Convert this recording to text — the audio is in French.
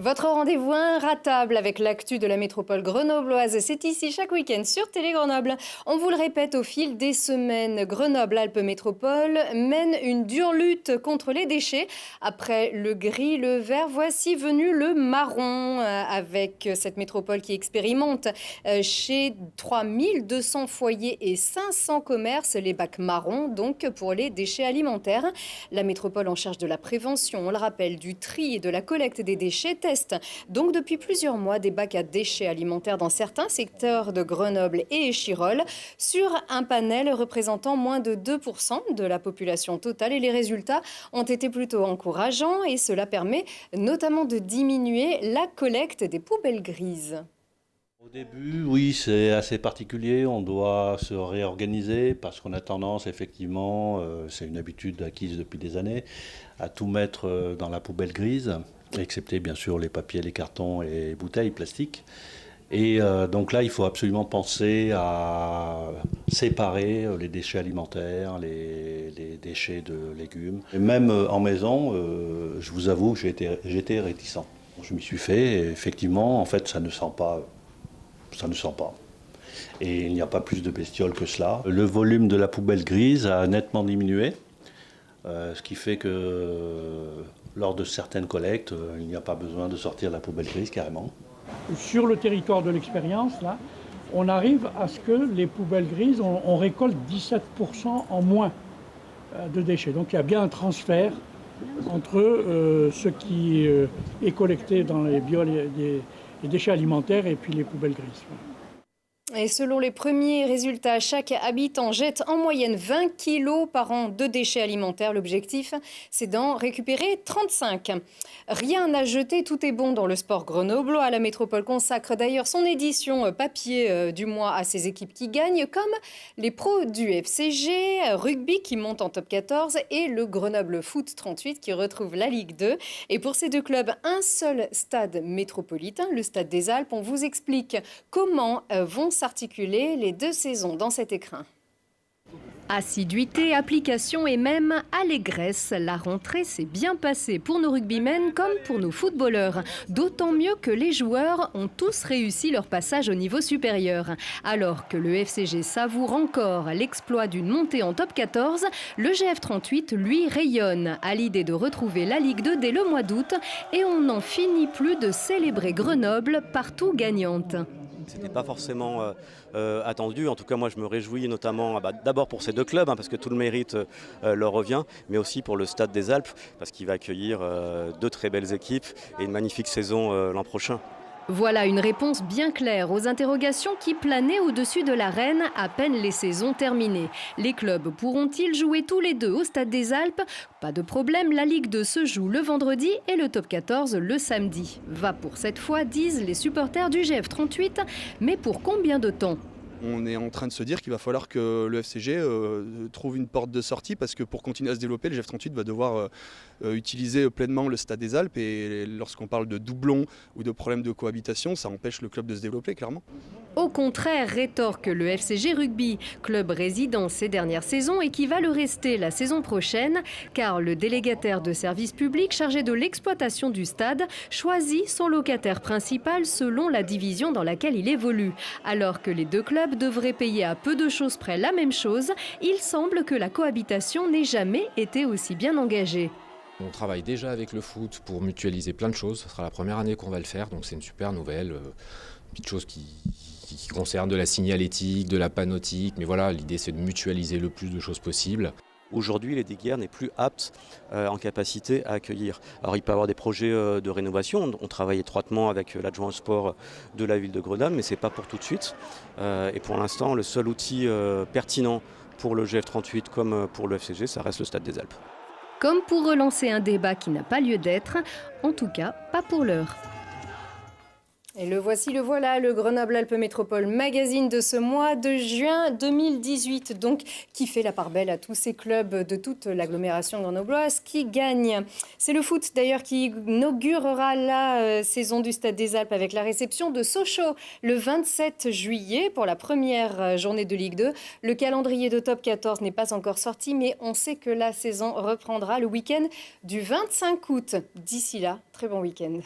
Votre rendez-vous inratable avec l'actu de la métropole grenobloise, c'est ici chaque week-end sur Télé Grenoble. On vous le répète au fil des semaines, Grenoble-Alpes Métropole mène une dure lutte contre les déchets. Après le gris, le vert, voici venu le marron avec cette métropole qui expérimente chez 3200 foyers et 500 commerces les bacs marrons, donc pour les déchets alimentaires. La métropole en charge de la prévention, on le rappelle, du tri et de la collecte des déchets teste donc depuis plusieurs mois des bacs à déchets alimentaires dans certains secteurs de Grenoble et Échirolles sur un panel représentant moins de 2% de la population totale et les résultats ont été plutôt encourageants et cela permet notamment de diminuer la collecte des poubelles grises. Au début, oui, c'est assez particulier. On doit se réorganiser parce qu'on a tendance, effectivement, c'est une habitude acquise depuis des années, à tout mettre dans la poubelle grise, excepté bien sûr les papiers, les cartons et les bouteilles plastiques. Et donc là, il faut absolument penser à séparer les déchets alimentaires, les déchets de légumes. Et même en maison, je vous avoue, j'étais réticent. Je m'y suis fait et effectivement, en fait, ça ne sent pas. Et il n'y a pas plus de bestioles que cela. Le volume de la poubelle grise a nettement diminué, ce qui fait que lors de certaines collectes, il n'y a pas besoin de sortir la poubelle grise carrément. Sur le territoire de l'expérience, là, on arrive à ce que les poubelles grises, on récolte 17% en moins de déchets. Donc il y a bien un transfert entre ce qui est collecté dans les déchets alimentaires et puis les poubelles grises. Et selon les premiers résultats, chaque habitant jette en moyenne 20 kilos par an de déchets alimentaires. L'objectif, c'est d'en récupérer 35. Rien à jeter, tout est bon dans le sport grenoblois. La métropole consacre d'ailleurs son édition papier du mois à ses équipes qui gagnent, comme les pros du FCG, rugby qui monte en top 14 et le Grenoble Foot 38 qui retrouve la Ligue 2. Et pour ces deux clubs, un seul stade métropolitain, le Stade des Alpes. On vous explique comment vont s'articuler les deux saisons dans cet écrin. Assiduité, application et même allégresse, la rentrée s'est bien passée pour nos rugbymen comme pour nos footballeurs. D'autant mieux que les joueurs ont tous réussi leur passage au niveau supérieur. Alors que le FCG savoure encore l'exploit d'une montée en top 14, le GF38, lui, rayonne à l'idée de retrouver la Ligue 2 dès le mois d'août et on n'en finit plus de célébrer Grenoble partout gagnante. C'était pas forcément attendu. En tout cas, moi, je me réjouis notamment d'abord pour ces deux clubs, parce que tout le mérite leur revient, mais aussi pour le Stade des Alpes, parce qu'il va accueillir deux très belles équipes et une magnifique saison l'an prochain. Voilà une réponse bien claire aux interrogations qui planaient au-dessus de l'arène à peine les saisons terminées. Les clubs pourront-ils jouer tous les deux au Stade des Alpes? Pas de problème, la Ligue 2 se joue le vendredi et le top 14 le samedi. Va pour cette fois, disent les supporters du GF38, mais pour combien de temps? On est en train de se dire qu'il va falloir que le FCG trouve une porte de sortie parce que pour continuer à se développer, le GF38 va devoir utiliser pleinement le Stade des Alpes et lorsqu'on parle de doublons ou de problèmes de cohabitation, ça empêche le club de se développer clairement. Au contraire, rétorque le FCG Rugby, club résident ces dernières saisons et qui va le rester la saison prochaine, car le délégataire de service public chargé de l'exploitation du stade choisit son locataire principal selon la division dans laquelle il évolue. Alors que les deux clubs devraient payer à peu de choses près la même chose, il semble que la cohabitation n'ait jamais été aussi bien engagée. On travaille déjà avec le foot pour mutualiser plein de choses. Ce sera la première année qu'on va le faire, donc c'est une super nouvelle. Petite chose qui concerne de la signalétique, de la panoptique, mais voilà, l'idée c'est de mutualiser le plus de choses possible. Aujourd'hui, les Diguières n'est plus apte en capacité à accueillir. Alors il peut y avoir des projets de rénovation, on travaille étroitement avec l'adjoint au sport de la ville de Grenoble, mais ce n'est pas pour tout de suite. Et pour l'instant, le seul outil pertinent pour le GF38 comme pour le FCG, ça reste le Stade des Alpes. Comme pour relancer un débat qui n'a pas lieu d'être, en tout cas pas pour l'heure. Et le voici, le voilà, le Grenoble-Alpes Métropole magazine de ce mois de juin 2018, donc qui fait la part belle à tous ces clubs de toute l'agglomération grenobloise qui gagnent. C'est le foot d'ailleurs qui inaugurera la saison du Stade des Alpes avec la réception de Sochaux le 27 juillet pour la première journée de Ligue 2. Le calendrier de Top 14 n'est pas encore sorti, mais on sait que la saison reprendra le week-end du 25 août. D'ici là, très bon week-end.